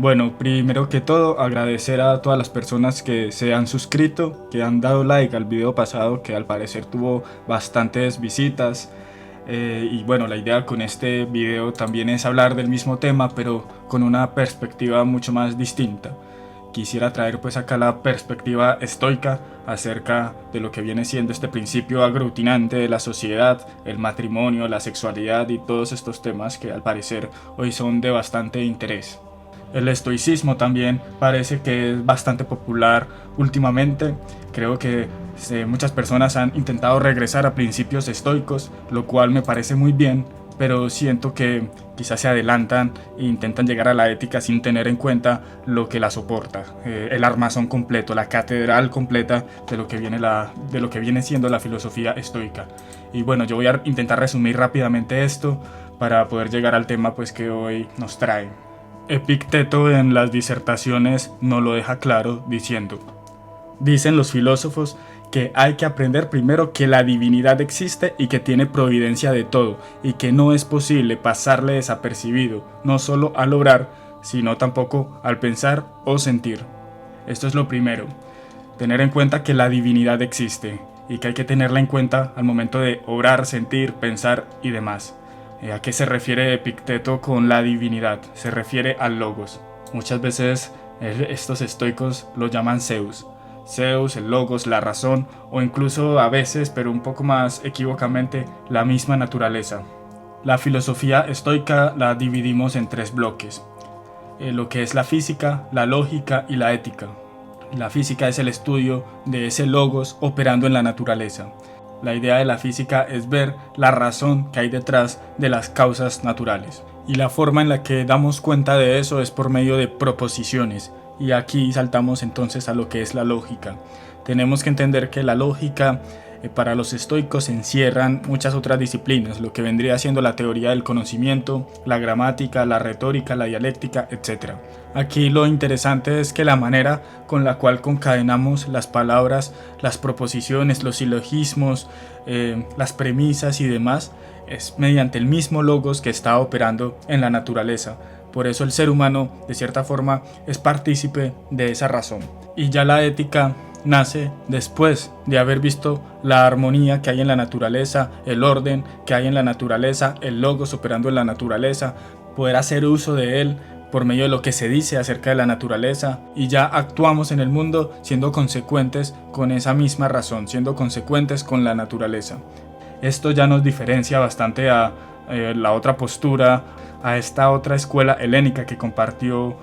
Bueno, primero que todo, agradecer a todas las personas que se han suscrito, que han dado like al video pasado, que al parecer tuvo bastantes visitas. Y bueno, la idea con este video también es hablar del mismo tema, pero con una perspectiva mucho más distinta. Quisiera traer pues acá la perspectiva estoica acerca de lo que viene siendo este principio aglutinante de la sociedad, el matrimonio, la sexualidad y todos estos temas que al parecer hoy son de bastante interés. El estoicismo también parece que es bastante popular últimamente. Creo que muchas personas han intentado regresar a principios estoicos, lo cual me parece muy bien, pero siento que quizás se adelantan e intentan llegar a la ética sin tener en cuenta lo que la soporta, el armazón completo, la catedral completa de lo que viene siendo la filosofía estoica. Y bueno, yo voy a intentar resumir rápidamente esto para poder llegar al tema pues que hoy nos trae. Epicteto en las disertaciones nos lo deja claro diciendo: dicen los filósofos que hay que aprender primero que la divinidad existe y que tiene providencia de todo, y que no es posible pasarle desapercibido, no solo al obrar, sino tampoco al pensar o sentir. Esto es lo primero, tener en cuenta que la divinidad existe, y que hay que tenerla en cuenta al momento de obrar, sentir, pensar y demás. ¿A qué se refiere Epicteto con la divinidad? Se refiere al logos. Muchas veces estos estoicos lo llaman Zeus. Zeus, el logos, la razón, o incluso a veces, pero un poco más equivocamente, la misma naturaleza. La filosofía estoica la dividimos en tres bloques: lo que es la física, la lógica y la ética. La física es el estudio de ese logos operando en la naturaleza. La idea de la física es ver la razón que hay detrás de las causas naturales. Y la forma en la que damos cuenta de eso es por medio de proposiciones. Y aquí saltamos entonces a lo que es la lógica. Tenemos que entender que la lógica para los estoicos encierran muchas otras disciplinas, lo que vendría siendo la teoría del conocimiento, la gramática, la retórica, la dialéctica, etc. Aquí lo interesante es que la manera con la cual concadenamos las palabras, las proposiciones, los silogismos, las premisas y demás es mediante el mismo logos que está operando en la naturaleza. Por eso el ser humano, de cierta forma, es partícipe de esa razón. Y ya la ética nace después de haber visto la armonía que hay en la naturaleza, el orden que hay en la naturaleza, el logos operando en la naturaleza, poder hacer uso de él por medio de lo que se dice acerca de la naturaleza, y ya actuamos en el mundo siendo consecuentes con esa misma razón, siendo consecuentes con la naturaleza. Esto ya nos diferencia bastante a la otra postura, a esta otra escuela helénica que compartió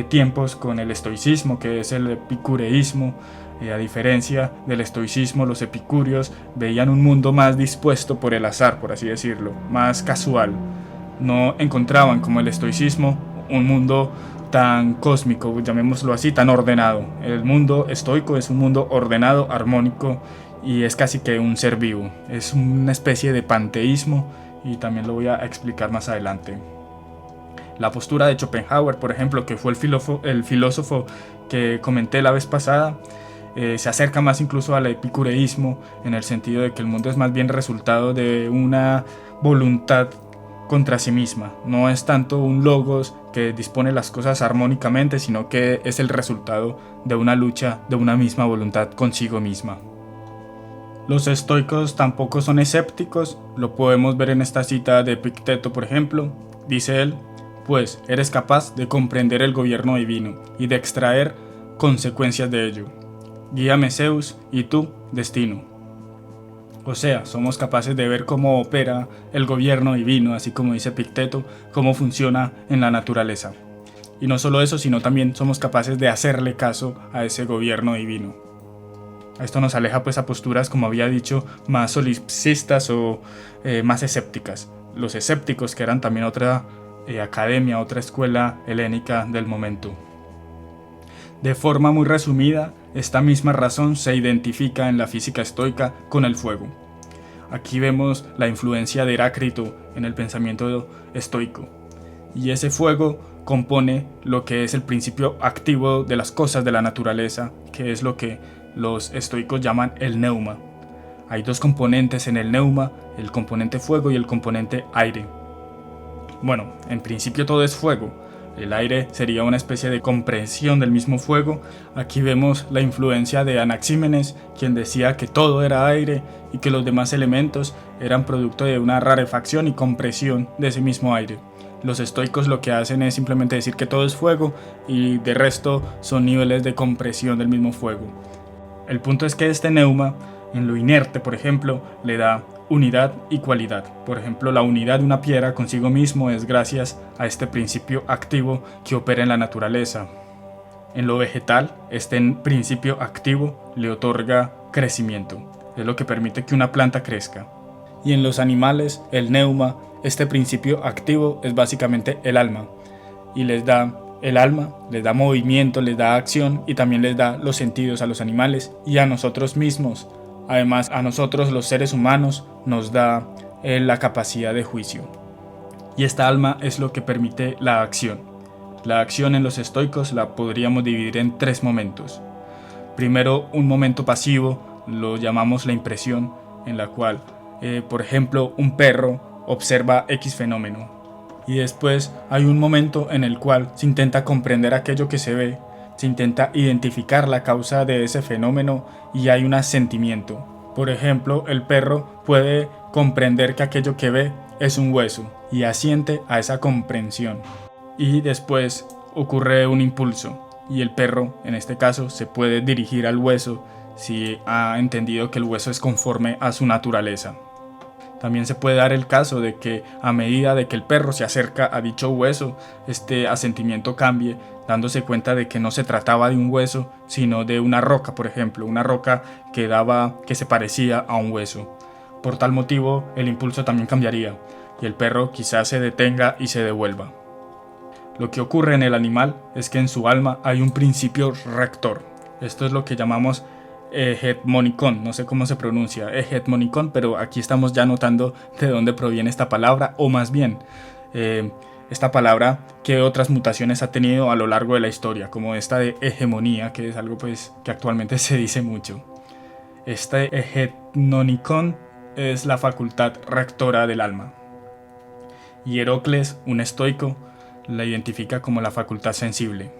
tiempos con el estoicismo, que es el epicureísmo. A diferencia del estoicismo, los epicúreos veían un mundo más dispuesto por el azar, por así decirlo, más casual. No encontraban, como el estoicismo, un mundo tan cósmico, llamémoslo así, tan ordenado. El mundo estoico es un mundo ordenado, armónico, y es casi que un ser vivo. Es una especie de panteísmo, y también lo voy a explicar más adelante. La postura de Schopenhauer, por ejemplo, que fue el filósofo que comenté la vez pasada, se acerca más incluso al epicureísmo, en el sentido de que el mundo es más bien resultado de una voluntad contra sí misma. No es tanto un logos que dispone las cosas armónicamente, sino que es el resultado de una lucha de una misma voluntad consigo misma. Los estoicos tampoco son escépticos, lo podemos ver en esta cita de Epicteto, por ejemplo. Dice él: pues eres capaz de comprender el gobierno divino y de extraer consecuencias de ello. Guíame, Zeus, y tú, destino. O sea, somos capaces de ver cómo opera el gobierno divino, así como dice Epicteto, cómo funciona en la naturaleza. Y no solo eso, sino también somos capaces de hacerle caso a ese gobierno divino. Esto nos aleja pues a posturas, como había dicho, más solipsistas o más escépticas. Los escépticos, que eran también otra academia, otra escuela helénica del momento. De forma muy resumida, esta misma razón se identifica en la física estoica con el fuego. Aquí vemos la influencia de Heráclito en el pensamiento estoico. Y ese fuego compone lo que es el principio activo de las cosas de la naturaleza, que es lo que los estoicos llaman el neuma. Hay dos componentes en el neuma, el componente fuego y el componente aire. Bueno, en principio todo es fuego. El aire sería una especie de compresión del mismo fuego. Aquí vemos la influencia de Anaxímenes, quien decía que todo era aire y que los demás elementos eran producto de una rarefacción y compresión de ese mismo aire. Los estoicos lo que hacen es simplemente decir que todo es fuego y de resto son niveles de compresión del mismo fuego. El punto es que este neuma, en lo inerte por ejemplo, le da unidad y cualidad. Por ejemplo, la unidad de una piedra consigo mismo es gracias a este principio activo que opera en la naturaleza. En lo vegetal, este principio activo le otorga crecimiento, es lo que permite que una planta crezca. Y en los animales, el neuma, este principio activo es básicamente el alma, y les da el alma, les da movimiento, les da acción y también les da los sentidos a los animales y a nosotros mismos. Además, a nosotros los seres humanos nos da la capacidad de juicio. Y esta alma es lo que permite la acción. La acción en los estoicos la podríamos dividir en 3 momentos. Primero, un momento pasivo, lo llamamos la impresión, en la cual, por ejemplo, un perro observa X fenómeno. Y después hay un momento en el cual se intenta comprender aquello que se ve, se intenta identificar la causa de ese fenómeno y hay un asentimiento. Por ejemplo, el perro puede comprender que aquello que ve es un hueso y asiente a esa comprensión. Y después ocurre un impulso y el perro, en este caso, se puede dirigir al hueso si ha entendido que el hueso es conforme a su naturaleza. También se puede dar el caso de que a medida de que el perro se acerca a dicho hueso, este asentimiento cambie, dándose cuenta de que no se trataba de un hueso, sino de una roca, por ejemplo, una roca que se parecía a un hueso. Por tal motivo, el impulso también cambiaría, y el perro quizás se detenga y se devuelva. Lo que ocurre en el animal es que en su alma hay un principio rector. Esto es lo que llamamos hegemonicón, no sé cómo se pronuncia, hegemonicón, pero aquí estamos ya notando de dónde proviene esta palabra, o más bien, esta palabra que otras mutaciones ha tenido a lo largo de la historia, como esta de hegemonía, que es algo pues que actualmente se dice mucho. Este hegemonicón es la facultad rectora del alma. Y Heracles, un estoico, la identifica como la facultad sensible.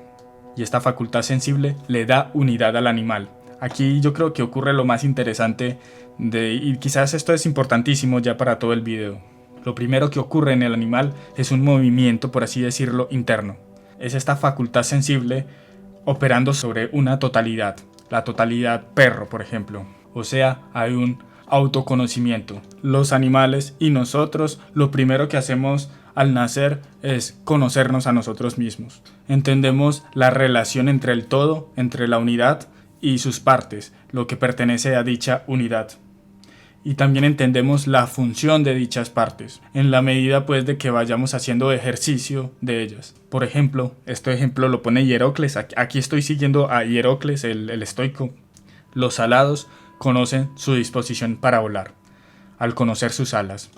Y esta facultad sensible le da unidad al animal. Aquí yo creo que ocurre lo más interesante y quizás esto es importantísimo ya para todo el video. Lo primero que ocurre en el animal es un movimiento, por así decirlo, interno. Es esta facultad sensible operando sobre una totalidad, la totalidad perro, por ejemplo. O sea, hay un autoconocimiento. Los animales y nosotros, lo primero que hacemos al nacer es conocernos a nosotros mismos. Entendemos la relación entre el todo, entre la unidad y sus partes, lo que pertenece a dicha unidad. Y también entendemos la función de dichas partes, en la medida pues de que vayamos haciendo ejercicio de ellas. Por ejemplo, este ejemplo lo pone Hierocles, aquí estoy siguiendo a Hierocles, el estoico. Los alados conocen su disposición para volar, al conocer sus alas.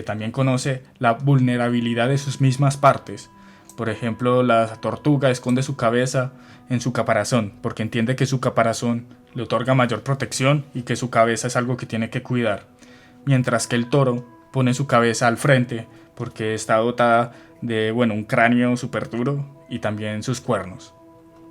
También conoce la vulnerabilidad de sus mismas partes. Por ejemplo, la tortuga esconde su cabeza en su caparazón, porque entiende que su caparazón le otorga mayor protección y que su cabeza es algo que tiene que cuidar. Mientras que el toro pone su cabeza al frente, porque está dotada de un cráneo súper duro y también sus cuernos.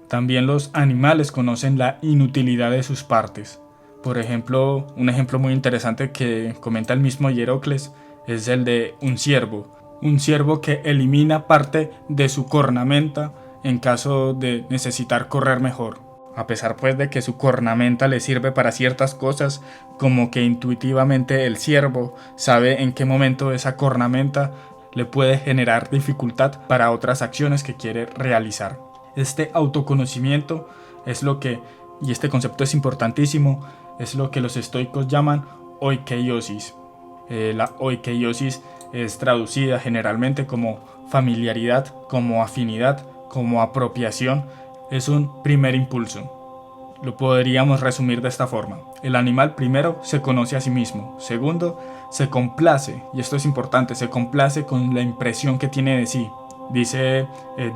También los animales conocen la inutilidad de sus partes. Por ejemplo, un ejemplo muy interesante que comenta el mismo Hierocles es el de un ciervo. Un ciervo que elimina parte de su cornamenta en caso de necesitar correr mejor. A pesar pues de que su cornamenta le sirve para ciertas cosas, como que intuitivamente el ciervo sabe en qué momento esa cornamenta le puede generar dificultad para otras acciones que quiere realizar. Este autoconocimiento es lo que, y este concepto es importantísimo, es lo que los estoicos llaman oikeiosis. La oikeiosis es traducida generalmente como familiaridad, como afinidad, como apropiación. Es un primer impulso. Lo podríamos resumir de esta forma. El animal primero se conoce a sí mismo. Segundo, se complace, y esto es importante, se complace con la impresión que tiene de sí. Dice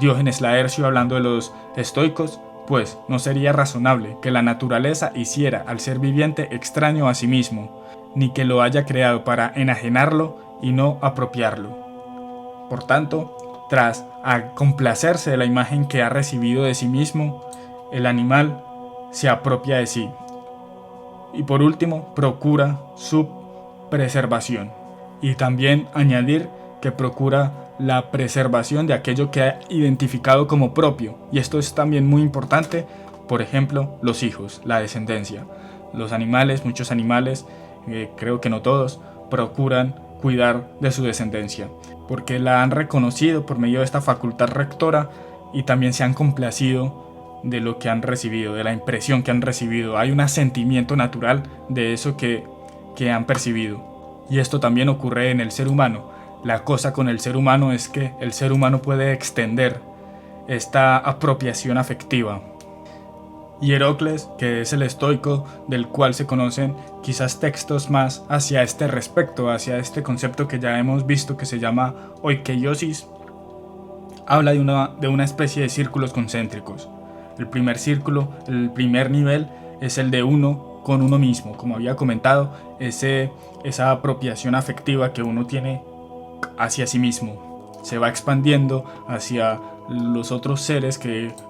Diógenes Laercio hablando de los estoicos, pues no sería razonable que la naturaleza hiciera al ser viviente extraño a sí mismo, ni que lo haya creado para enajenarlo y no apropiarlo. Por tanto, Tras complacerse de la imagen que ha recibido de sí mismo, el animal se apropia de sí. Y por último, procura su preservación. Y también añadir que procura la preservación de aquello que ha identificado como propio. Y esto es también muy importante, por ejemplo, los hijos, la descendencia. Los animales, muchos animales, creo que no todos, procuran cuidar de su descendencia, porque la han reconocido por medio de esta facultad rectora y también se han complacido de lo que han recibido, de la impresión que han recibido. Hay un asentimiento natural de eso que han percibido. Y esto también ocurre en el ser humano. La cosa con el ser humano es que el ser humano puede extender esta apropiación afectiva. Y Heracles, que es el estoico del cual se conocen quizás textos más hacia este respecto, hacia este concepto que ya hemos visto que se llama oikeiosis, habla de una especie de círculos concéntricos. El primer círculo, el primer nivel es el de uno con uno mismo, como había comentado, esa apropiación afectiva que uno tiene hacia sí mismo. Se va expandiendo hacia los otros seres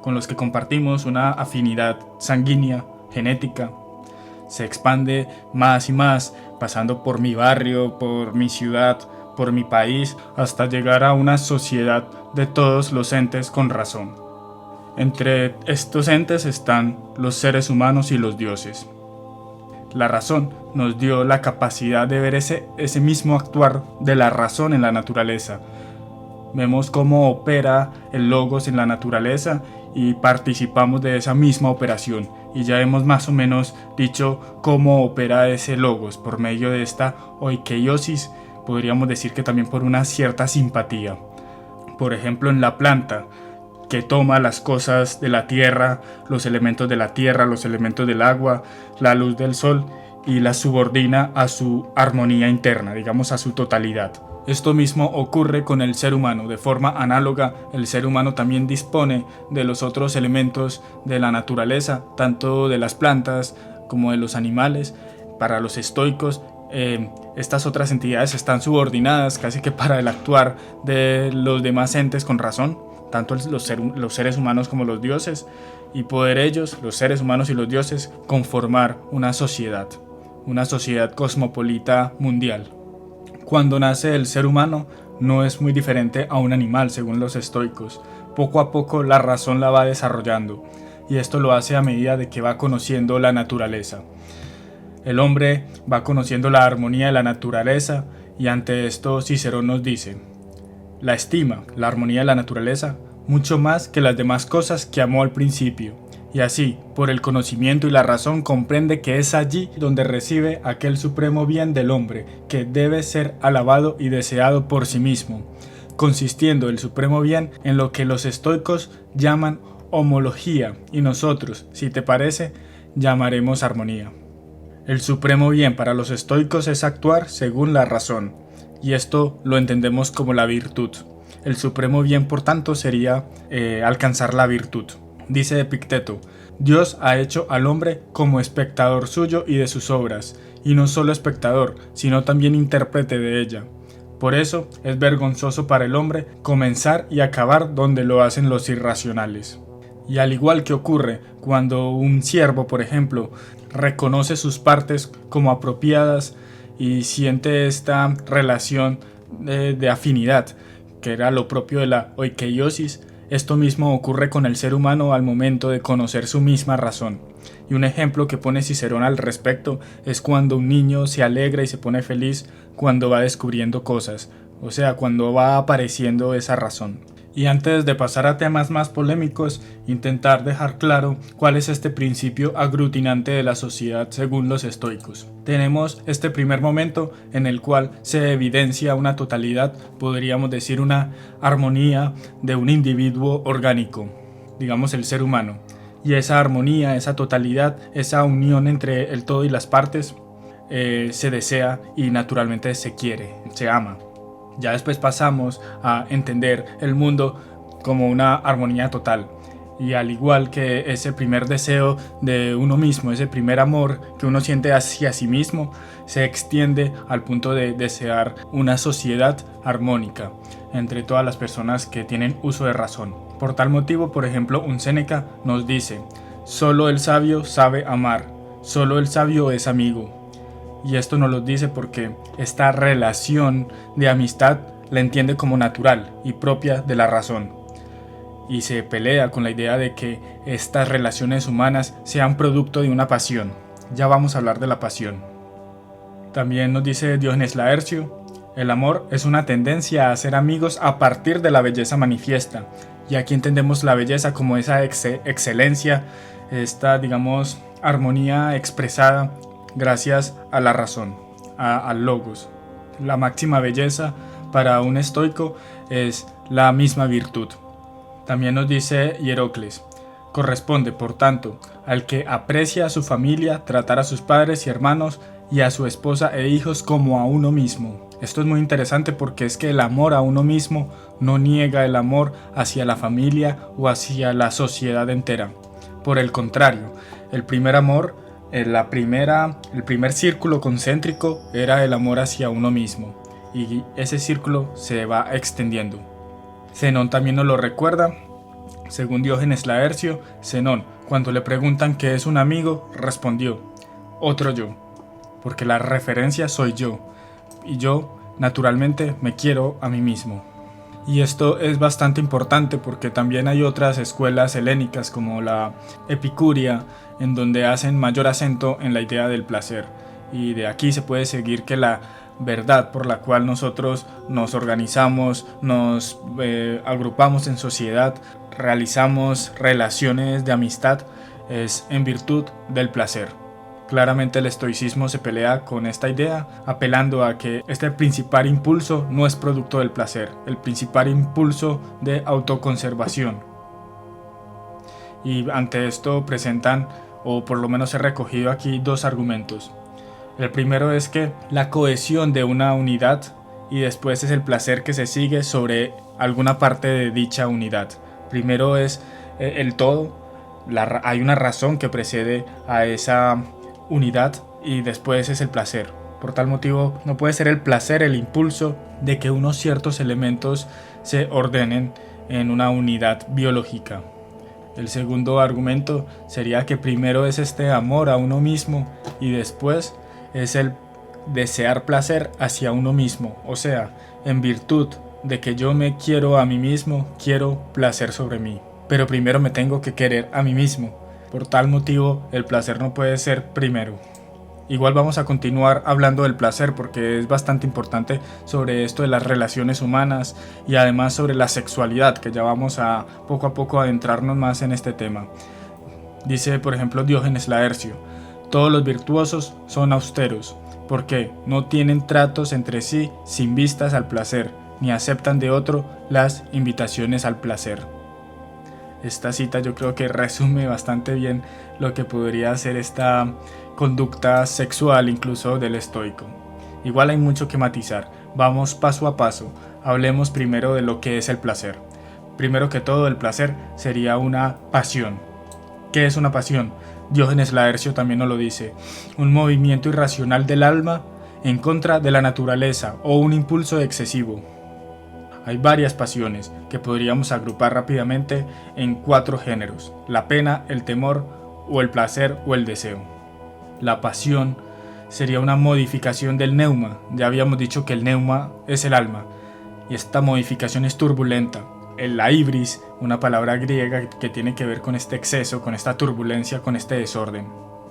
con los que compartimos una afinidad sanguínea, genética. Se expande más y más, pasando por mi barrio, por mi ciudad, por mi país, hasta llegar a una sociedad de todos los entes con razón. Entre estos entes están los seres humanos y los dioses. La razón nos dio la capacidad de ver ese mismo actuar de la razón en la naturaleza. Vemos cómo opera el logos en la naturaleza y participamos de esa misma operación. Y ya hemos más o menos dicho cómo opera ese logos por medio de esta oikeiosis. Podríamos decir que también por una cierta simpatía. Por ejemplo, en la planta, que toma las cosas de la tierra, los elementos de la tierra, los elementos del agua, la luz del sol, y las subordina a su armonía interna, digamos a su totalidad. Esto mismo ocurre con el ser humano. De forma análoga, el ser humano también dispone de los otros elementos de la naturaleza, tanto de las plantas como de los animales. Para los estoicos, estas otras entidades están subordinadas casi que para el actuar de los demás entes con razón, tanto los seres humanos como los dioses, y poder ellos, los seres humanos y los dioses, conformar una sociedad cosmopolita mundial. Cuando nace el ser humano, no es muy diferente a un animal, según los estoicos. Poco a poco la razón la va desarrollando, y esto lo hace a medida de que va conociendo la naturaleza. El hombre va conociendo la armonía de la naturaleza, y ante esto Cicerón nos dice: la estima, la armonía de la naturaleza, mucho más que las demás cosas que amó al principio, y así, por el conocimiento y la razón, comprende que es allí donde recibe aquel supremo bien del hombre, que debe ser alabado y deseado por sí mismo, consistiendo el supremo bien en lo que los estoicos llaman homología, y nosotros, si te parece, llamaremos armonía. El supremo bien para los estoicos es actuar según la razón, y esto lo entendemos como la virtud. El supremo bien, por tanto, sería alcanzar la virtud. Dice Epicteto: Dios ha hecho al hombre como espectador suyo y de sus obras, y no solo espectador, sino también intérprete de ella. Por eso es vergonzoso para el hombre comenzar y acabar donde lo hacen los irracionales. Y al igual que ocurre cuando un ciervo, por ejemplo, reconoce sus partes como apropiadas y siente esta relación de afinidad, que era lo propio de la oikeiosis, esto mismo ocurre con el ser humano al momento de conocer su misma razón. Y un ejemplo que pone Cicerón al respecto es cuando un niño se alegra y se pone feliz cuando va descubriendo cosas, o sea, cuando va apareciendo esa razón. Y antes de pasar a temas más polémicos, intentar dejar claro cuál es este principio aglutinante de la sociedad según los estoicos. Tenemos este primer momento en el cual se evidencia una totalidad, podríamos decir una armonía de un individuo orgánico, digamos el ser humano. Y esa armonía, esa totalidad, esa unión entre el todo y las partes se desea y naturalmente se quiere, se ama. Ya después pasamos a entender el mundo como una armonía total Y al igual que ese primer deseo de uno mismo, ese primer amor que uno siente hacia sí mismo, se extiende al punto de desear una sociedad armónica entre todas las personas que tienen uso de razón. Por tal motivo, por ejemplo, un Séneca nos dice: solo el sabio sabe amar, solo el sabio es amigo. Y esto nos lo dice porque esta relación de amistad la entiende como natural y propia de la razón. Y se pelea con la idea de que estas relaciones humanas sean producto de una pasión. Ya vamos a hablar de la pasión. También nos dice Diógenes Laercio: el amor es una tendencia a ser amigos a partir de la belleza manifiesta. Y aquí entendemos la belleza como esa excelencia, esta, digamos, armonía expresada gracias a la razón, al logos. La máxima belleza para un estoico es la misma virtud. También nos dice Hierocles: corresponde, por tanto, al que aprecia a su familia tratar a sus padres y hermanos y a su esposa e hijos como a uno mismo. Esto es muy interesante porque es que el amor a uno mismo no niega el amor hacia la familia o hacia la sociedad entera. Por el contrario, el primer amor, el primer círculo concéntrico era el amor hacia uno mismo, y ese círculo se va extendiendo. Zenón también nos lo recuerda. Según Diógenes Laercio, Zenón, cuando le preguntan qué es un amigo, respondió: otro yo, porque la referencia soy yo, y yo naturalmente me quiero a mí mismo. Y esto es bastante importante porque también hay otras escuelas helénicas como la epicuria, en donde hacen mayor acento en la idea del placer, y de aquí se puede seguir que la verdad por la cual nosotros nos organizamos, nos agrupamos en sociedad, realizamos relaciones de amistad, es en virtud del placer. Claramente el estoicismo se pelea con esta idea, apelando a que este principal impulso no es producto del placer, el principal impulso de autoconservación. Y ante esto presentan, o por lo menos he recogido aquí, dos argumentos. El primero es que la cohesión de una unidad, y después es el placer que se sigue sobre alguna parte de dicha unidad. Primero es el todo, hay una razón que precede a esa unidad, y después es el placer. Por tal motivo no puede ser el placer el impulso de que unos ciertos elementos se ordenen en una unidad biológica. El segundo argumento sería que primero es este amor a uno mismo y después es el desear placer hacia uno mismo, o sea, en virtud de que yo me quiero a mí mismo, quiero placer sobre mí, pero primero me tengo que querer a mí mismo. Por tal motivo, el placer no puede ser primero. Igual vamos a continuar hablando del placer porque es bastante importante sobre esto de las relaciones humanas y además sobre la sexualidad, que ya vamos a poco adentrarnos más en este tema. Dice, por ejemplo, Diógenes Laercio: todos los virtuosos son austeros, porque no tienen tratos entre sí sin vistas al placer, ni aceptan de otro las invitaciones al placer. Esta cita yo creo que resume bastante bien lo que podría ser esta conducta sexual incluso del estoico. Igual hay mucho que matizar, vamos paso a paso. Hablemos primero de lo que es el placer. Primero que todo, el placer sería una pasión. ¿Qué es una pasión? Diógenes Laercio también nos lo dice: un movimiento irracional del alma en contra de la naturaleza o un impulso excesivo. Hay varias pasiones que podríamos agrupar rápidamente en 4 géneros: la pena, el temor, o el placer o el deseo. La pasión sería una modificación del neuma. Ya habíamos dicho que el neuma es el alma, y esta modificación es turbulenta. La ibris, una palabra griega que tiene que ver con este exceso, con esta turbulencia, con este desorden.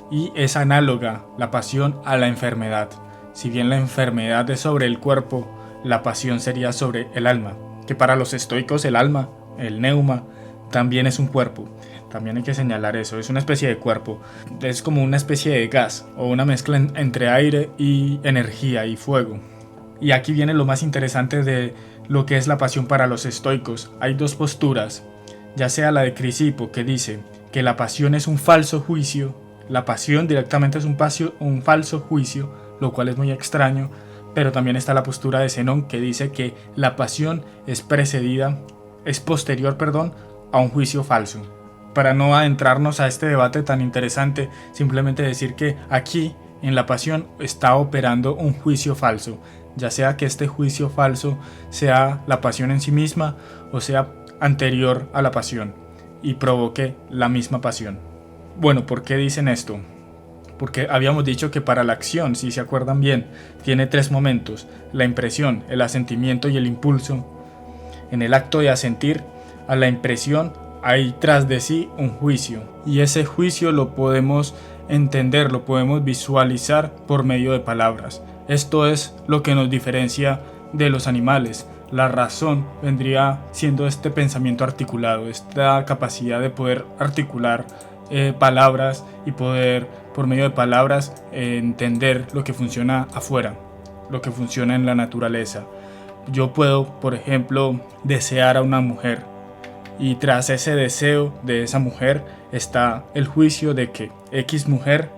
Y es análoga la pasión a la enfermedad. Si bien la enfermedad es sobre el cuerpo, la pasión sería sobre el alma, que para los estoicos el alma, el neuma, también es un cuerpo. También hay que señalar eso, es una especie de cuerpo, es como una especie de gas o una mezcla entre aire y energía y fuego. Y aquí viene lo más interesante de lo que es la pasión para los estoicos. Hay 2 posturas, ya sea la de Crisipo, que dice que la pasión es un falso juicio, la pasión directamente es un falso juicio, lo cual es muy extraño, pero también está la postura de Zenón, que dice que la pasión es posterior a un juicio falso. Para no adentrarnos a este debate tan interesante, simplemente decir que aquí en la pasión está operando un juicio falso, ya sea que este juicio falso sea la pasión en sí misma o sea anterior a la pasión y provoque la misma pasión. Bueno, ¿por qué dicen esto? Porque habíamos dicho que para la acción, si se acuerdan bien, tiene 3 momentos: la impresión, el asentimiento y el impulso. En el acto de asentir a la impresión hay tras de sí un juicio, y ese juicio lo podemos entender, lo podemos visualizar por medio de palabras. Esto es lo que nos diferencia de los animales. La razón vendría siendo este pensamiento articulado, esta capacidad de poder articular palabras y poder por medio de palabras entender lo que funciona afuera, lo que funciona en la naturaleza. Yo puedo, por ejemplo, desear a una mujer, y tras ese deseo de esa mujer está el juicio de que X mujer,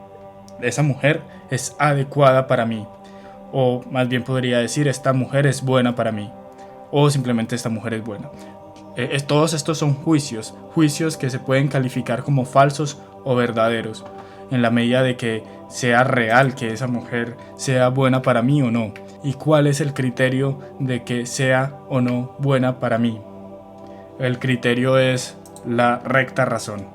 esa mujer es adecuada para mí, o más bien podría decir esta mujer es buena para mí, o simplemente esta mujer es buena. Todos estos son juicios que se pueden calificar como falsos o verdaderos, en la medida de que sea real que esa mujer sea buena para mí o no. ¿Y cuál es el criterio de que sea o no buena para mí? El criterio es la recta razón.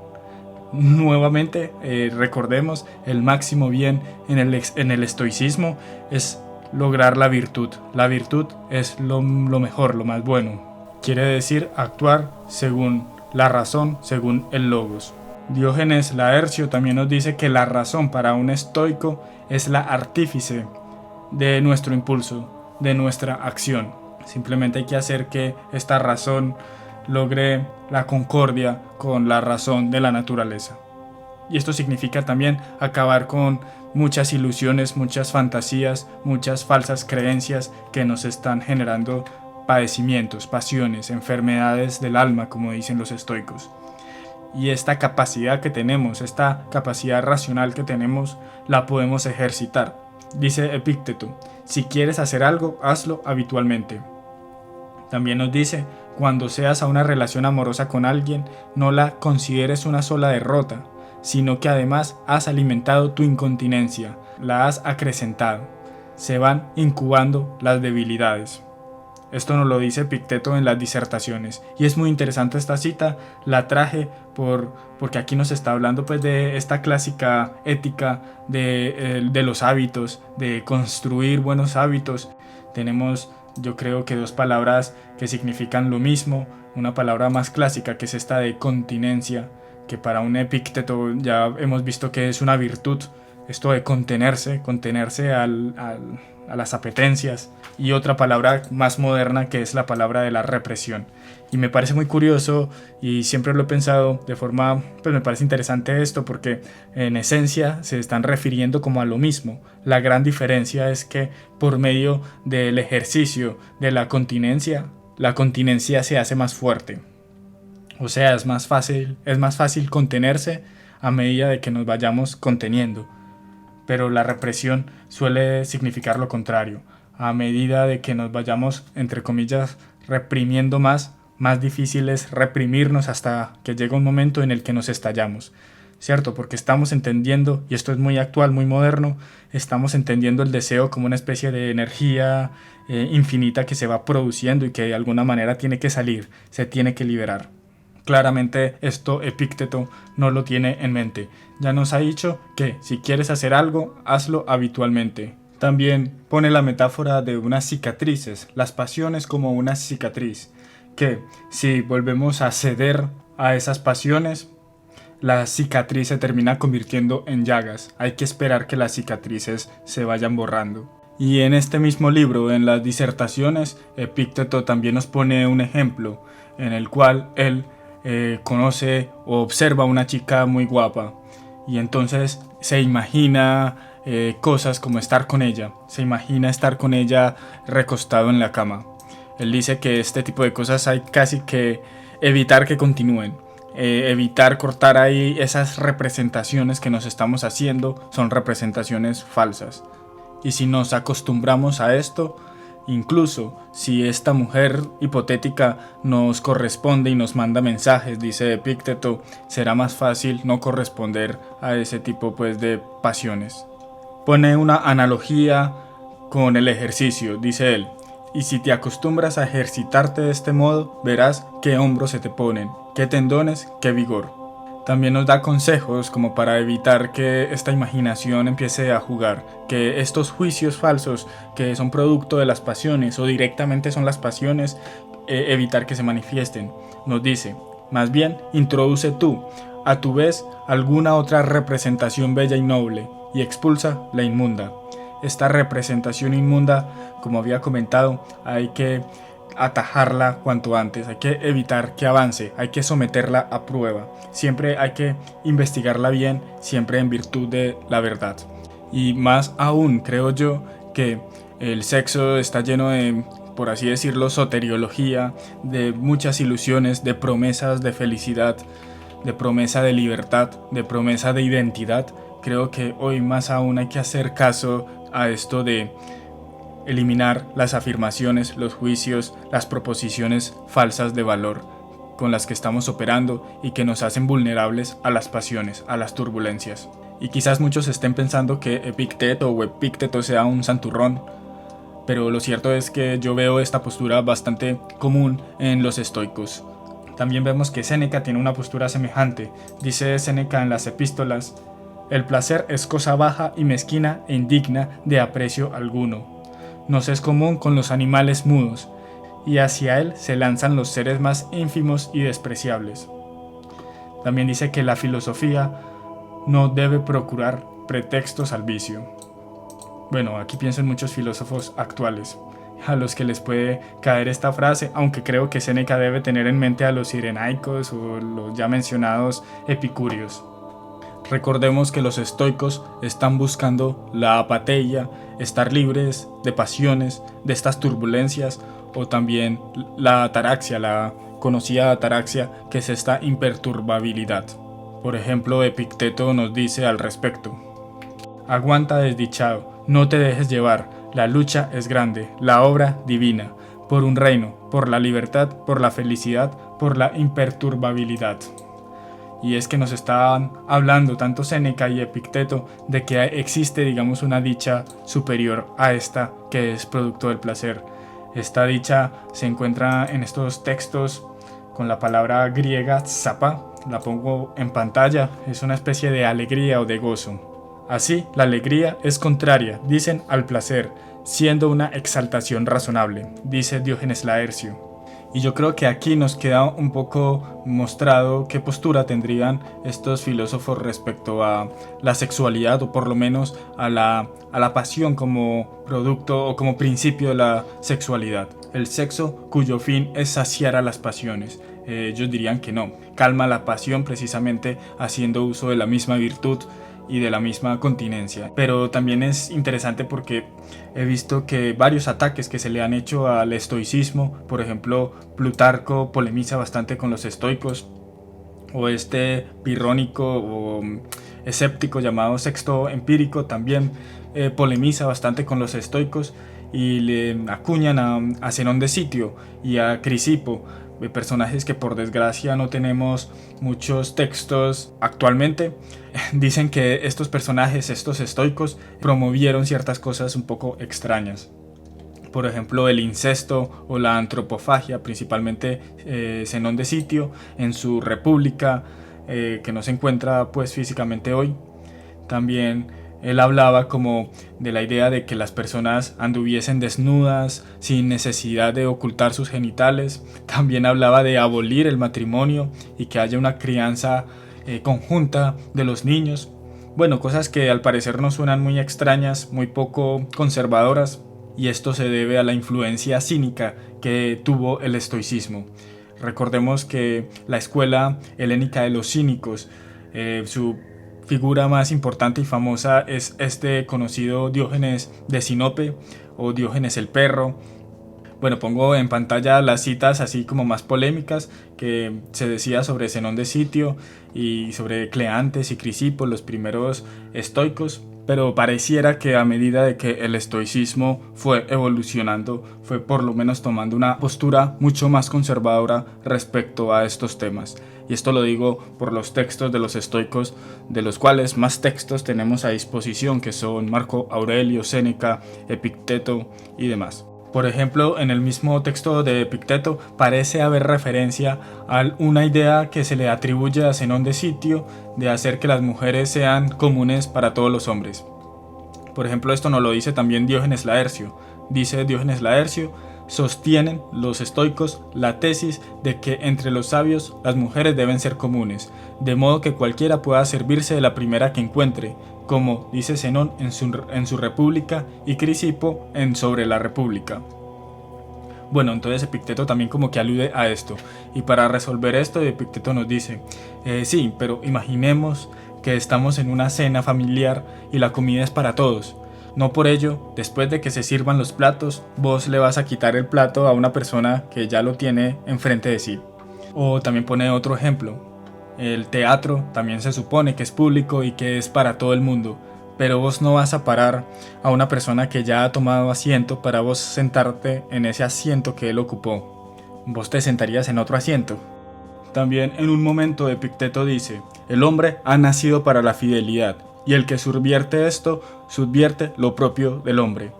Nuevamente, recordemos, el máximo bien en el estoicismo es lograr la virtud. La virtud es lo mejor, lo más bueno. Quiere decir actuar según la razón, según el logos. Diógenes Laercio también nos dice que la razón para un estoico es la artífice de nuestro impulso, de nuestra acción. Simplemente hay que hacer que esta razón logre la concordia con la razón de la naturaleza. Y esto significa también acabar con muchas ilusiones, muchas fantasías, muchas falsas creencias que nos están generando padecimientos, pasiones, enfermedades del alma, como dicen los estoicos. Y esta capacidad que tenemos, esta capacidad racional que tenemos, la podemos ejercitar. Dice Epícteto: si quieres hacer algo, hazlo habitualmente. También nos dice: cuando seas a una relación amorosa con alguien, no la consideres una sola derrota, sino que además has alimentado tu incontinencia, la has acrecentado. Se van incubando las debilidades. Esto nos lo dice Epicteto en las Disertaciones, y es muy interesante esta cita. La traje porque aquí nos está hablando pues de esta clásica ética de los hábitos, de construir buenos hábitos. Tenemos, yo creo que 2 palabras que significan lo mismo. Una palabra más clásica, que es esta de continencia, que para un Epicteto ya hemos visto que es una virtud, esto de contenerse a las apetencias. Y otra palabra más moderna, que es la palabra de la represión. Y me parece muy curioso, y siempre lo he pensado de forma, pues me parece interesante esto, porque en esencia se están refiriendo como a lo mismo. La gran diferencia es que por medio del ejercicio de la continencia se hace más fuerte. O sea, es más fácil contenerse a medida de que nos vayamos conteniendo. Pero la represión suele significar lo contrario. A medida de que nos vayamos, entre comillas, reprimiendo más difícil es reprimirnos hasta que llega un momento en el que nos estallamos, ¿cierto? Porque estamos entendiendo, y esto es muy actual, muy moderno, estamos entendiendo el deseo como una especie de energía infinita que se va produciendo y que de alguna manera tiene que salir, se tiene que liberar. Claramente esto Epícteto no lo tiene en mente. Ya nos ha dicho que si quieres hacer algo, hazlo habitualmente. También pone la metáfora de unas cicatrices, las pasiones como una cicatriz, que si volvemos a ceder a esas pasiones, la cicatriz se termina convirtiendo en llagas. Hay que esperar que las cicatrices se vayan borrando. Y en este mismo libro, en las Disertaciones, Epícteto también nos pone un ejemplo en el cual él conoce o observa a una chica muy guapa y entonces se imagina cosas como estar con ella, se imagina estar con ella recostado en la cama. Él dice que este tipo de cosas hay casi que evitar que continúen, evitar cortar ahí esas representaciones que nos estamos haciendo, son representaciones falsas. Y si nos acostumbramos a esto Incluso si esta mujer hipotética nos corresponde y nos manda mensajes, dice Epícteto, será más fácil no corresponder a ese tipo pues de pasiones. Pone una analogía con el ejercicio, dice él, y si te acostumbras a ejercitarte de este modo, verás qué hombros se te ponen, qué tendones, qué vigor. También nos da consejos como para evitar que esta imaginación empiece a jugar, que estos juicios falsos que son producto de las pasiones o directamente son las pasiones, evitar que se manifiesten. Nos dice, más bien, introduce tú, a tu vez, alguna otra representación bella y noble, y expulsa la inmunda. Esta representación inmunda, como había comentado, hay que atajarla cuanto antes, hay que evitar que avance, hay que someterla a prueba, siempre hay que investigarla bien, siempre en virtud de la verdad. Y más aún creo yo que el sexo está lleno de, por así decirlo, soteriología, de muchas ilusiones, de promesas de felicidad, de promesa de libertad, de promesa de identidad. Creo que hoy más aún hay que hacer caso a esto de eliminar las afirmaciones, los juicios, las proposiciones falsas de valor con las que estamos operando y que nos hacen vulnerables a las pasiones, a las turbulencias. Y quizás muchos estén pensando que Epícteto sea un santurrón, pero lo cierto es que yo veo esta postura bastante común en los estoicos. También vemos que Séneca tiene una postura semejante. Dice Séneca en las epístolas: el placer es cosa baja y mezquina e indigna de aprecio alguno. Nos es común con los animales mudos, y hacia él se lanzan los seres más ínfimos y despreciables. También dice que la filosofía no debe procurar pretextos al vicio. Bueno, aquí pienso en muchos filósofos actuales, a los que les puede caer esta frase, aunque creo que Séneca debe tener en mente a los cirenaicos o los ya mencionados epicúreos. Recordemos que los estoicos están buscando la apateia, estar libres de pasiones, de estas turbulencias, o también la ataraxia, la conocida ataraxia, que es esta imperturbabilidad. Por ejemplo, Epicteto nos dice al respecto: aguanta, desdichado, no te dejes llevar, la lucha es grande, la obra divina, por un reino, por la libertad, por la felicidad, por la imperturbabilidad. Y es que nos estaban hablando tanto Séneca y Epicteto de que existe, digamos, una dicha superior a esta que es producto del placer. Esta dicha se encuentra en estos textos con la palabra griega tzapa, la pongo en pantalla, es una especie de alegría o de gozo. Así, la alegría es contraria, dicen, al placer, siendo una exaltación razonable, dice Diógenes Laercio. Y yo creo que aquí nos queda un poco mostrado qué postura tendrían estos filósofos respecto a la sexualidad, o por lo menos a la pasión como producto o como principio de la sexualidad. El sexo cuyo fin es saciar a las pasiones. Ellos dirían que no, calma la pasión precisamente haciendo uso de la misma virtud y de la misma continencia. Pero también es interesante porque he visto que varios ataques que se le han hecho al estoicismo, por ejemplo, Plutarco polemiza bastante con los estoicos, o este pirrónico o escéptico llamado Sexto Empírico también polemiza bastante con los estoicos y le acuñan a Zenón de Sitio y a Crisipo, personajes que por desgracia no tenemos muchos textos actualmente. Dicen que estos personajes, estos estoicos, promovieron ciertas cosas un poco extrañas. Por ejemplo, el incesto o la antropofagia, principalmente Zenón de Sitio en su República, que no se encuentra pues físicamente hoy. También él hablaba como de la idea de que las personas anduviesen desnudas sin necesidad de ocultar sus genitales. También hablaba de abolir el matrimonio y que haya una crianza conjunta de los niños. Bueno, cosas que al parecer nos suenan muy extrañas, muy poco conservadoras, y esto se debe a la influencia cínica que tuvo el estoicismo. Recordemos que la escuela helénica de los cínicos, su figura más importante y famosa es este conocido Diógenes de Sinope o Diógenes el Perro. Bueno, pongo en pantalla las citas así como más polémicas que se decía sobre Zenón de Sitio y sobre Cleantes y Crisipo, los primeros estoicos. pero pareciera que a medida de que el estoicismo fue evolucionando, fue por lo menos tomando una postura mucho más conservadora respecto a estos temas. Y esto lo digo por los textos de los estoicos, de los cuales más textos tenemos a disposición, que son Marco Aurelio, Séneca, Epicteto y demás. Por ejemplo, en el mismo texto de Epicteto parece haber referencia a una idea que se le atribuye a Zenón de Sitio de hacer que las mujeres sean comunes para todos los hombres. Por ejemplo, esto nos lo dice también Diógenes Laercio. Dice Diógenes Laercio: sostienen los estoicos la tesis de que entre los sabios las mujeres deben ser comunes, de modo que cualquiera pueda servirse de la primera que encuentre, como dice Zenón en su República y Crisipo en Sobre la República. Bueno, entonces Epicteto también como que alude a esto, y para resolver esto Epicteto nos dice, sí, pero imaginemos que estamos en una cena familiar y la comida es para todos. No por ello, después de que se sirvan los platos, vos le vas a quitar el plato a una persona que ya lo tiene enfrente de sí. O también pone otro ejemplo. El teatro también se supone que es público y que es para todo el mundo, pero vos no vas a parar a una persona que ya ha tomado asiento para vos sentarte en ese asiento que él ocupó. Vos te sentarías en otro asiento. También en un momento Epicteto dice: el hombre ha nacido para la fidelidad, y el que subvierte esto, subvierte lo propio del hombre.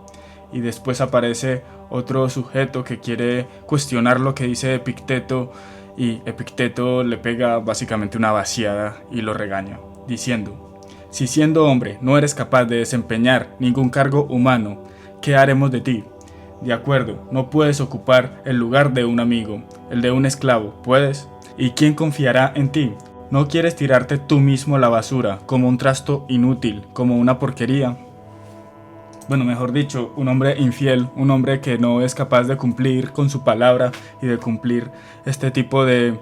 Y después aparece otro sujeto que quiere cuestionar lo que dice Epicteto, y Epicteto le pega básicamente una vaciada y lo regaña, diciendo: si siendo hombre no eres capaz de desempeñar ningún cargo humano, ¿qué haremos de ti? De acuerdo, no puedes ocupar el lugar de un amigo, el de un esclavo, ¿puedes? ¿Y quién confiará en ti? ¿No quieres tirarte tú mismo a la basura, como un trasto inútil, como una porquería? Bueno, mejor dicho, un hombre infiel, un hombre que no es capaz de cumplir con su palabra y de cumplir este tipo de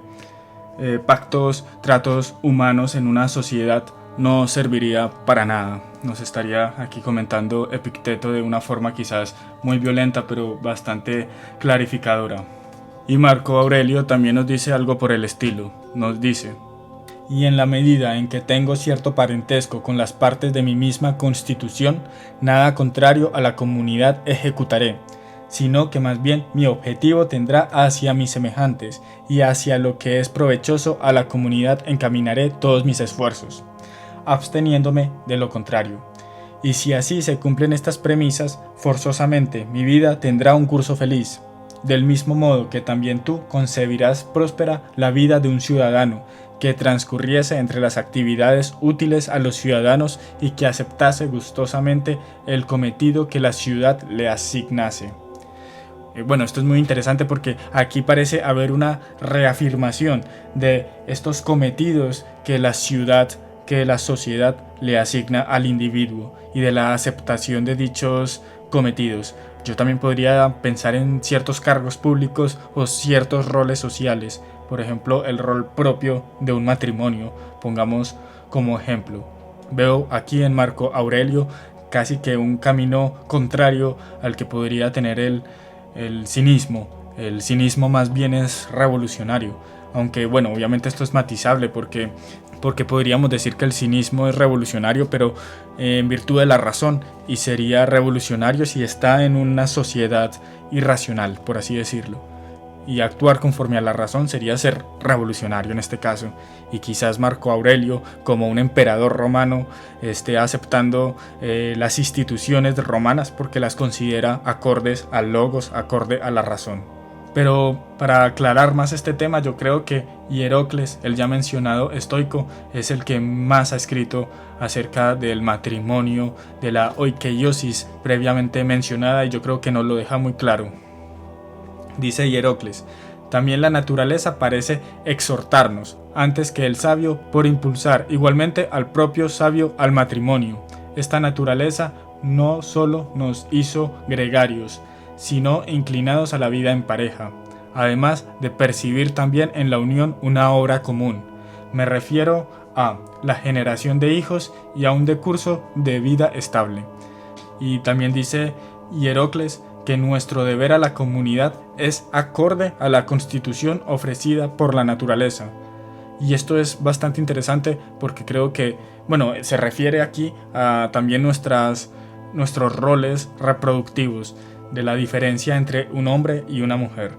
pactos, tratos humanos en una sociedad, no serviría para nada. Nos estaría aquí comentando Epicteto de una forma quizás muy violenta, pero bastante clarificadora. Y Marco Aurelio también nos dice algo por el estilo. Nos dice: y en la medida en que tengo cierto parentesco con las partes de mi misma constitución, nada contrario a la comunidad ejecutaré, sino que más bien mi objetivo tendrá hacia mis semejantes, y hacia lo que es provechoso a la comunidad encaminaré todos mis esfuerzos, absteniéndome de lo contrario. Y si así se cumplen estas premisas, forzosamente mi vida tendrá un curso feliz, del mismo modo que también tú concebirás próspera la vida de un ciudadano, que transcurriese entre las actividades útiles a los ciudadanos y que aceptase gustosamente el cometido que la ciudad le asignase. Bueno, esto es muy interesante porque aquí parece haber una reafirmación de estos cometidos que la ciudad, que la sociedad le asigna al individuo y de la aceptación de dichos cometidos. Yo también podría pensar en ciertos cargos públicos o ciertos roles sociales. Por ejemplo, el rol propio de un matrimonio, pongamos como ejemplo. Veo aquí en Marco Aurelio casi que un camino contrario al que podría tener el cinismo. El cinismo más bien es revolucionario. Aunque bueno, obviamente esto es matizable porque podríamos decir que el cinismo es revolucionario, pero en virtud de la razón, y sería revolucionario si está en una sociedad irracional, por así decirlo. Y actuar conforme a la razón sería ser revolucionario en este caso. Y quizás Marco Aurelio, como un emperador romano, esté aceptando las instituciones romanas porque las considera acordes al logos, acorde a la razón. Pero para aclarar más este tema, yo creo que Hierocles, el ya mencionado estoico, es el que más ha escrito acerca del matrimonio, de la oikeiosis previamente mencionada, y yo creo que nos lo deja muy claro. Dice Hierocles: también la naturaleza parece exhortarnos, antes que el sabio, por impulsar igualmente al propio sabio al matrimonio. Esta naturaleza no solo nos hizo gregarios, sino inclinados a la vida en pareja, además de percibir también en la unión una obra común. Me refiero a la generación de hijos y a un decurso de vida estable. Y también dice Hierocles que nuestro deber a la comunidad es acorde a la constitución ofrecida por la naturaleza. Y esto es bastante interesante porque creo que, bueno, se refiere aquí a también nuestros roles reproductivos, de la diferencia entre un hombre y una mujer.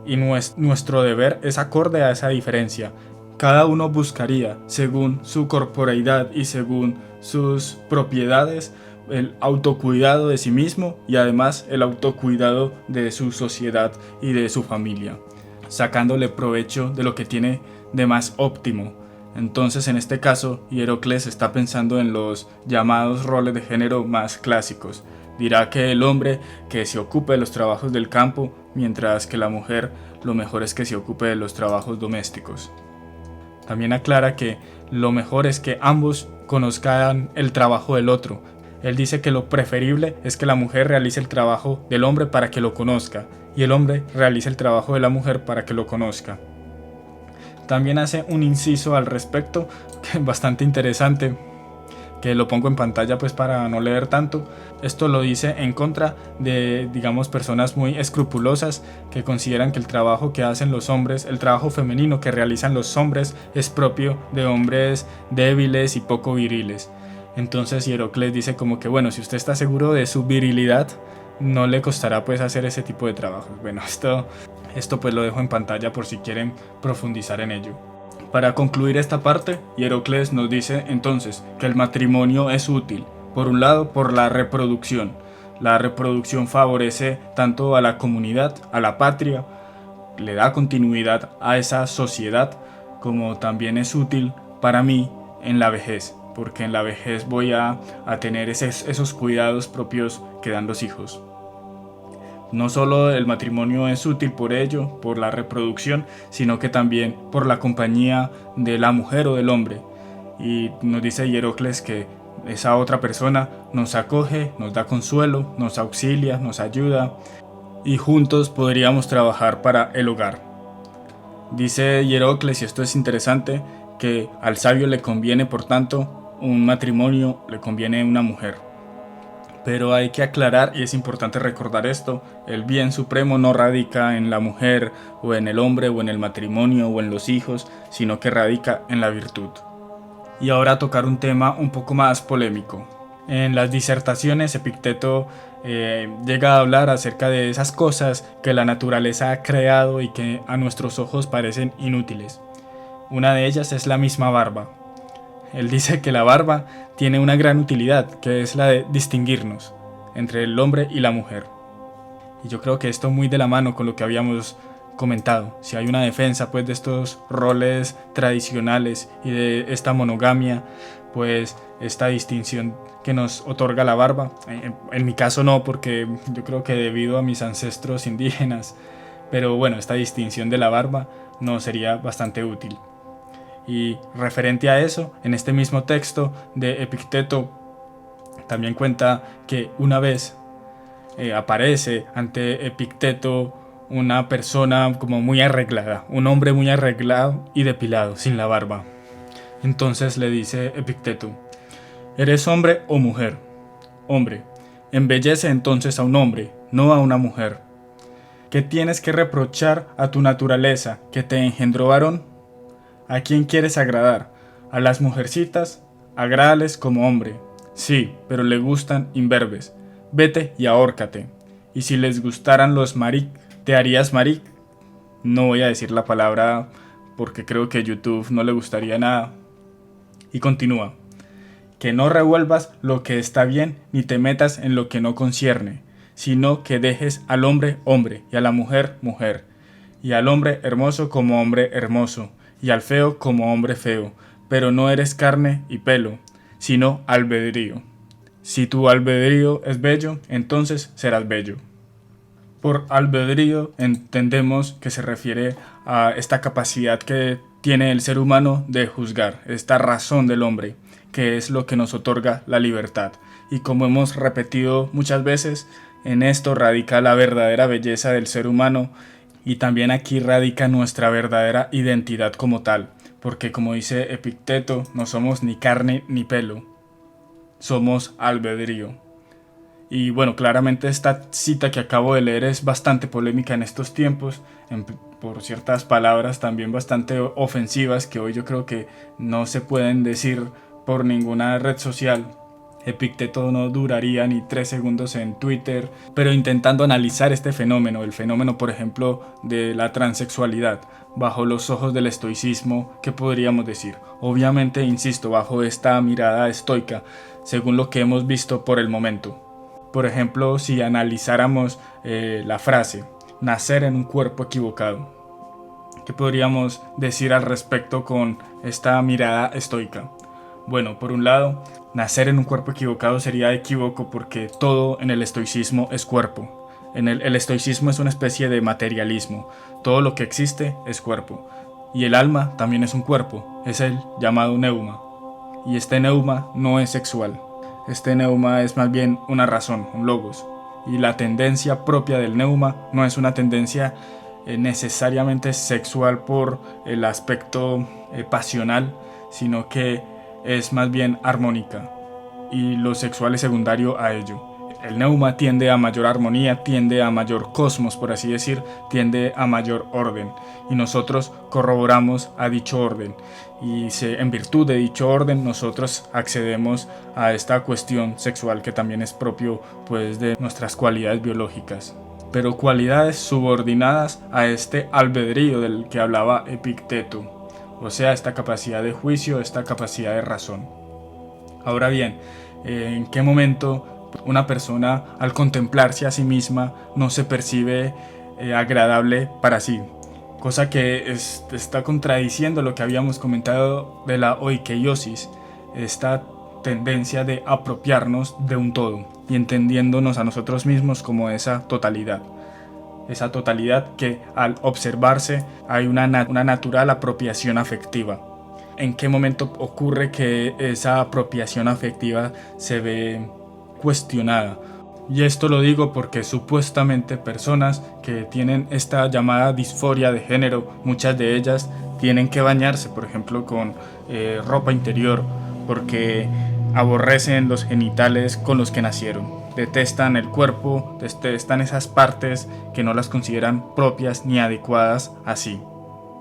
Y nuestro deber es acorde a esa diferencia. Cada uno buscaría, según su corporeidad y según sus propiedades, el autocuidado de sí mismo y además el autocuidado de su sociedad y de su familia, sacándole provecho de lo que tiene de más óptimo. Entonces, en este caso, Hierocles está pensando en los llamados roles de género más clásicos. Dirá que el hombre que se ocupe de los trabajos del campo, mientras que la mujer lo mejor es que se ocupe de los trabajos domésticos. También aclara que lo mejor es que ambos conozcan el trabajo del otro. Él dice que lo preferible es que la mujer realice el trabajo del hombre para que lo conozca y el hombre realice el trabajo de la mujer para que lo conozca. También hace un inciso al respecto, que es bastante interesante, que lo pongo en pantalla pues para no leer tanto. Esto lo dice en contra de, digamos, personas muy escrupulosas que consideran que el trabajo que hacen los hombres, el trabajo femenino que realizan los hombres, es propio de hombres débiles y poco viriles. Entonces Hierocles dice como que bueno, si usted está seguro de su virilidad, no le costará pues hacer ese tipo de trabajos. Bueno, esto pues lo dejo en pantalla por si quieren profundizar en ello. Para concluir esta parte, Hierocles nos dice entonces que el matrimonio es útil, por un lado por la reproducción. La reproducción favorece tanto a la comunidad, a la patria, le da continuidad a esa sociedad, como también es útil para mí en la vejez, porque en la vejez voy a tener esos cuidados propios que dan los hijos. No solo el matrimonio es útil por ello, por la reproducción, sino que también por la compañía de la mujer o del hombre. Y nos dice Hierocles que esa otra persona nos acoge, nos da consuelo, nos auxilia, nos ayuda y juntos podríamos trabajar para el hogar. Dice Hierocles, y esto es interesante, que al sabio le conviene, por tanto, un matrimonio, le conviene una mujer. Pero hay que aclarar, y es importante recordar esto, el bien supremo no radica en la mujer, o en el hombre, o en el matrimonio, o en los hijos, sino que radica en la virtud. Y ahora tocar un tema un poco más polémico. En las disertaciones, Epicteto llega a hablar acerca de esas cosas que la naturaleza ha creado y que a nuestros ojos parecen inútiles. Una de ellas es la misma barba. Él dice que la barba tiene una gran utilidad, que es la de distinguirnos entre el hombre y la mujer. Y yo creo que esto muy de la mano con lo que habíamos comentado. Si hay una defensa pues de estos roles tradicionales y de esta monogamia, pues esta distinción que nos otorga la barba, en mi caso no, porque yo creo que debido a mis ancestros indígenas, pero bueno, esta distinción de la barba nos sería bastante útil. Y referente a eso, en este mismo texto de Epicteto también cuenta que una vez aparece ante Epicteto una persona como muy arreglada, un hombre muy arreglado y depilado, sin la barba. Entonces le dice Epicteto: ¿eres hombre o mujer? Hombre. Embellece entonces a un hombre, no a una mujer. ¿Qué tienes que reprochar a tu naturaleza que te engendró varón? ¿A quién quieres agradar? ¿A las mujercitas? Agrádales como hombre. Sí, pero le gustan imberbes. Vete y ahórcate. Y si les gustaran los maric, ¿te harías maric? No voy a decir la palabra porque creo que a YouTube no le gustaría nada. Y continúa: que no revuelvas lo que está bien ni te metas en lo que no concierne, sino que dejes al hombre hombre y a la mujer mujer, y al hombre hermoso como hombre hermoso, y al feo como hombre feo, pero no eres carne y pelo, sino albedrío. Si tu albedrío es bello, entonces serás bello. Por albedrío entendemos que se refiere a esta capacidad que tiene el ser humano de juzgar, esta razón del hombre, que es lo que nos otorga la libertad. Y como hemos repetido muchas veces, en esto radica la verdadera belleza del ser humano, y también aquí radica nuestra verdadera identidad como tal, porque como dice Epicteto, no somos ni carne ni pelo, somos albedrío. Y bueno, claramente esta cita que acabo de leer es bastante polémica en estos tiempos, por ciertas palabras también bastante ofensivas que hoy yo creo que no se pueden decir por ninguna red social. Epicteto no duraría ni 3 segundos en Twitter, pero intentando analizar este fenómeno, el fenómeno por ejemplo de la transexualidad, bajo los ojos del estoicismo, ¿qué podríamos decir? Obviamente, insisto, bajo esta mirada estoica, según lo que hemos visto por el momento. Por ejemplo, si analizáramos la frase, nacer en un cuerpo equivocado, ¿qué podríamos decir al respecto con esta mirada estoica? Bueno, por un lado, nacer en un cuerpo equivocado sería equívoco porque todo en el estoicismo es cuerpo. El estoicismo es una especie de materialismo. Todo lo que existe es cuerpo. Y el alma también es un cuerpo, es el llamado neuma. Y este neuma no es sexual. Este neuma es más bien una razón, un logos. Y la tendencia propia del neuma no es una tendencia necesariamente sexual por el aspecto pasional, sino que es más bien armónica, y lo sexual es secundario a ello. El neuma tiende a mayor armonía, tiende a mayor cosmos, por así decir, tiende a mayor orden, y nosotros corroboramos a dicho orden, y en virtud de dicho orden nosotros accedemos a esta cuestión sexual que también es propio pues de nuestras cualidades biológicas, pero cualidades subordinadas a este albedrío del que hablaba Epicteto, o sea, esta capacidad de juicio, esta capacidad de razón. Ahora bien, ¿en qué momento una persona al contemplarse a sí misma no se percibe agradable para sí? Cosa que está contradiciendo lo que habíamos comentado de la oikeiosis, esta tendencia de apropiarnos de un todo y entendiéndonos a nosotros mismos como esa totalidad. Esa totalidad que al observarse hay una natural apropiación afectiva. ¿En qué momento ocurre que esa apropiación afectiva se ve cuestionada? Y esto lo digo porque supuestamente personas que tienen esta llamada disforia de género, muchas de ellas tienen que bañarse, por ejemplo, con ropa interior, porque aborrecen los genitales con los que nacieron. Detestan el cuerpo, detestan esas partes que no las consideran propias ni adecuadas así.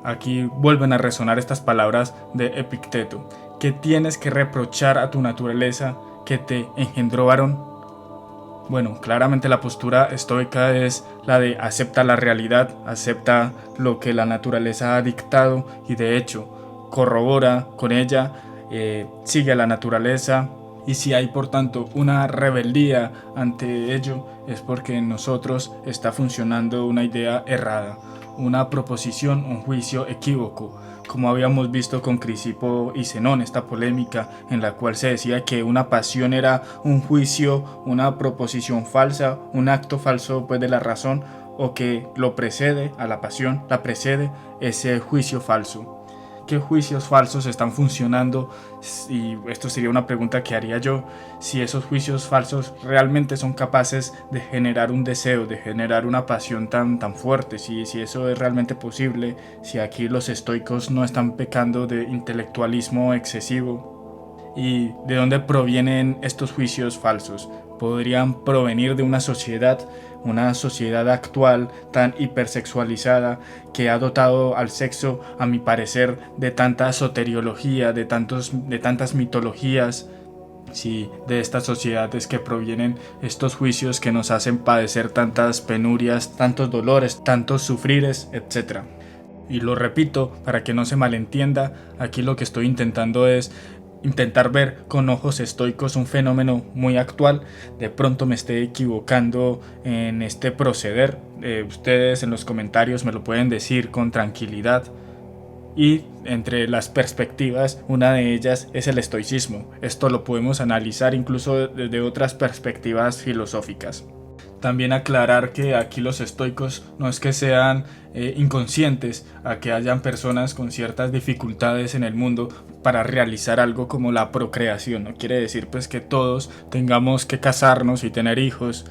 Aquí vuelven a resonar estas palabras de Epicteto. ¿Qué tienes que reprochar a tu naturaleza que te engendró varón? Bueno, claramente la postura estoica es la de acepta la realidad, acepta lo que la naturaleza ha dictado y de hecho corrobora con ella, sigue a la naturaleza. Y si hay por tanto una rebeldía ante ello, es porque en nosotros está funcionando una idea errada, una proposición, un juicio equívoco, como habíamos visto con Crisipo y Zenón, esta polémica en la cual se decía que una pasión era un juicio, una proposición falsa, un acto falso pues de la razón, o que lo precede a la pasión, la precede ese juicio falso. ¿Qué juicios falsos están funcionando? Y esto sería una pregunta que haría yo, si esos juicios falsos realmente son capaces de generar un deseo, de generar una pasión tan fuerte, si eso es realmente posible, si aquí los estoicos no están pecando de intelectualismo excesivo. ¿Y de dónde provienen estos juicios falsos? Podrían provenir de una sociedad actual tan hipersexualizada que ha dotado al sexo, a mi parecer, de tanta soteriología, de tantas mitologías. Sí, de estas sociedades que provienen estos juicios que nos hacen padecer tantas penurias, tantos dolores, tantos sufrires, etc. Y lo repito, para que no se malentienda, aquí lo que estoy intentando es intentar ver con ojos estoicos un fenómeno muy actual. De pronto me esté equivocando en este proceder. Ustedes en los comentarios me lo pueden decir con tranquilidad. Y entre las perspectivas, una de ellas es el estoicismo. Esto lo podemos analizar incluso desde otras perspectivas filosóficas. También aclarar que aquí los estoicos no es que sean inconscientes a que hayan personas con ciertas dificultades en el mundo para realizar algo como la procreación. No quiere decir pues que todos tengamos que casarnos y tener hijos.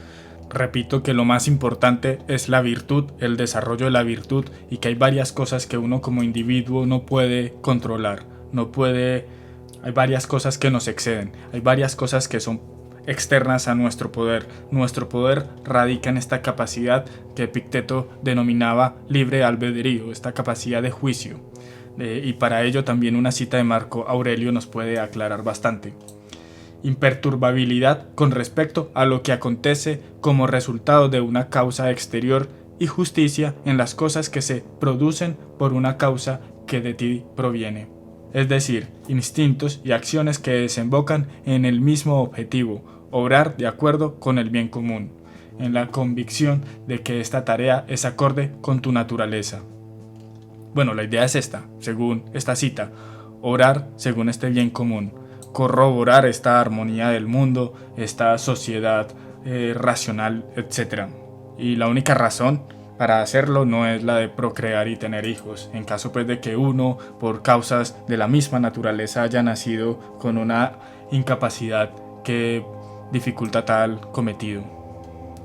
Repito que lo más importante es la virtud, el desarrollo de la virtud, y que hay varias cosas que uno como individuo no puede controlar, hay varias cosas que nos exceden, hay varias cosas que son externas a nuestro poder. Nuestro poder radica en esta capacidad que Epicteto denominaba libre albedrío, esta capacidad de juicio. Y para ello también una cita de Marco Aurelio nos puede aclarar bastante. Imperturbabilidad con respecto a lo que acontece como resultado de una causa exterior y justicia en las cosas que se producen por una causa que de ti proviene. Es decir, instintos y acciones que desembocan en el mismo objetivo, obrar de acuerdo con el bien común, en la convicción de que esta tarea es acorde con tu naturaleza. Bueno, la idea es esta, según esta cita, obrar según este bien común, corroborar esta armonía del mundo, esta sociedad racional, etc. Y la única razón para hacerlo no es la de procrear y tener hijos, en caso pues de que uno, por causas de la misma naturaleza, haya nacido con una incapacidad que dificulta tal cometido.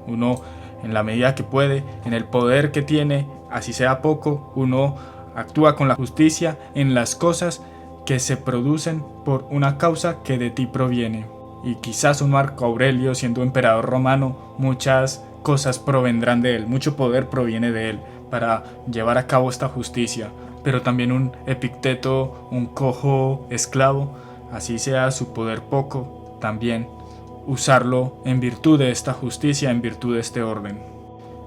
Uno, en la medida que puede, en el poder que tiene, así sea poco, uno actúa con la justicia en las cosas que se producen por una causa que de ti proviene. Y quizás un Marco Aurelio, siendo emperador romano, muchas cosas provendrán de él, mucho poder proviene de él para llevar a cabo esta justicia, pero también un Epicteto, un cojo esclavo, así sea su poder poco, también usarlo en virtud de esta justicia, en virtud de este orden.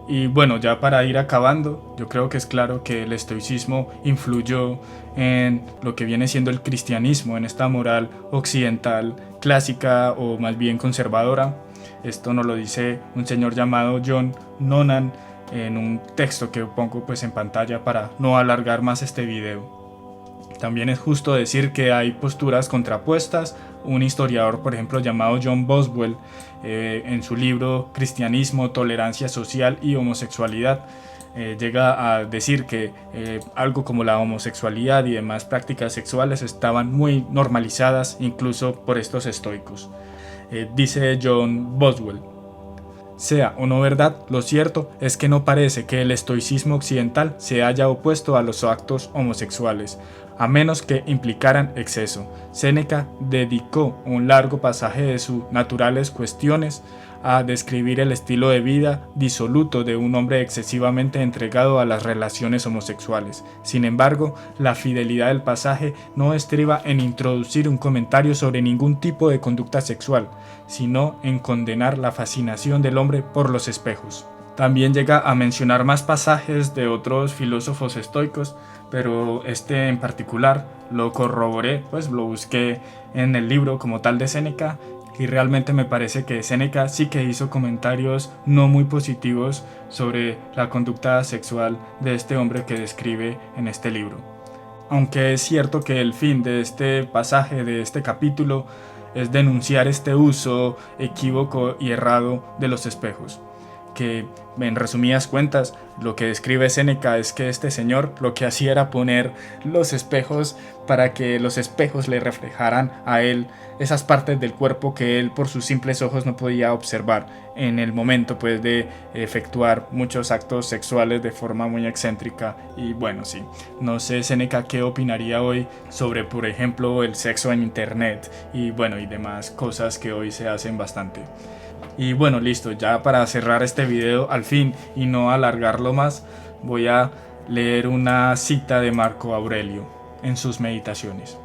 Y bueno, ya para ir acabando, yo creo que es claro que el estoicismo influyó en lo que viene siendo el cristianismo, en esta moral occidental clásica o más bien conservadora. Esto nos lo dice un señor llamado John Nonnan en un texto que pongo pues en pantalla para no alargar más este video. También es justo decir que hay posturas contrapuestas. Un historiador, por ejemplo, llamado John Boswell, en su libro Cristianismo, Tolerancia Social y Homosexualidad, llega a decir que algo como la homosexualidad y demás prácticas sexuales estaban muy normalizadas incluso por estos estoicos. Dice John Boswell: sea o no verdad, lo cierto es que no parece que el estoicismo occidental se haya opuesto a los actos homosexuales, a menos que implicaran exceso. Séneca dedicó un largo pasaje de sus Naturales Cuestiones a describir el estilo de vida disoluto de un hombre excesivamente entregado a las relaciones homosexuales. Sin embargo, la fidelidad del pasaje no estriba en introducir un comentario sobre ningún tipo de conducta sexual, sino en condenar la fascinación del hombre por los espejos. También llega a mencionar más pasajes de otros filósofos estoicos, pero este en particular lo corroboré, pues lo busqué en el libro como tal de Séneca, y realmente me parece que Séneca sí que hizo comentarios no muy positivos sobre la conducta sexual de este hombre que describe en este libro. Aunque es cierto que el fin de este pasaje, de este capítulo, es denunciar este uso equívoco y errado de los espejos, que en resumidas cuentas lo que describe Séneca es que este señor lo que hacía era poner los espejos para que los espejos le reflejaran a él esas partes del cuerpo que él por sus simples ojos no podía observar en el momento pues de efectuar muchos actos sexuales de forma muy excéntrica. Y bueno, sí, no sé Séneca qué opinaría hoy sobre, por ejemplo, el sexo en internet y bueno, y demás cosas que hoy se hacen bastante. Y bueno, listo, ya para cerrar este video al fin y no alargarlo más, voy a leer una cita de Marco Aurelio en sus Meditaciones.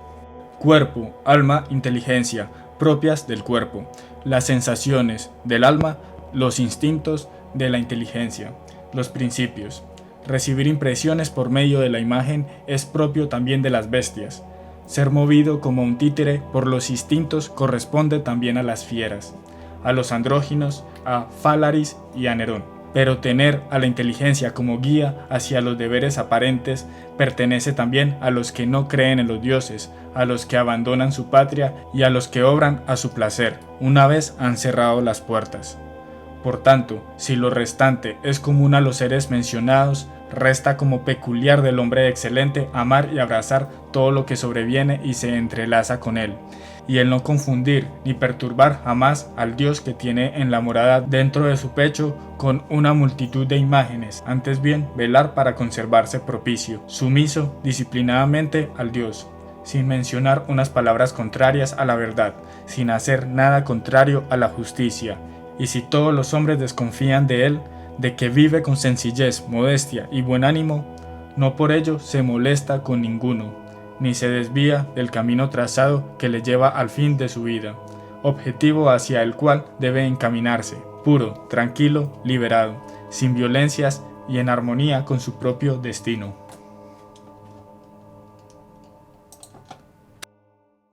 Cuerpo, alma, inteligencia, propias del cuerpo, las sensaciones del alma, los instintos de la inteligencia, los principios. Recibir impresiones por medio de la imagen es propio también de las bestias. Ser movido como un títere por los instintos corresponde también a las fieras, a los andróginos, a Fálaris y a Nerón. Pero tener a la inteligencia como guía hacia los deberes aparentes pertenece también a los que no creen en los dioses, a los que abandonan su patria y a los que obran a su placer, una vez han cerrado las puertas. Por tanto, si lo restante es común a los seres mencionados, resta como peculiar del hombre excelente amar y abrazar todo lo que sobreviene y se entrelaza con él, y el no confundir ni perturbar jamás al Dios que tiene en la morada dentro de su pecho con una multitud de imágenes, antes bien velar para conservarse propicio, sumiso disciplinadamente al Dios, sin mencionar unas palabras contrarias a la verdad, sin hacer nada contrario a la justicia. Y si todos los hombres desconfían de él, de que vive con sencillez, modestia y buen ánimo, no por ello se molesta con ninguno, ni se desvía del camino trazado que le lleva al fin de su vida, objetivo hacia el cual debe encaminarse, puro, tranquilo, liberado, sin violencias y en armonía con su propio destino.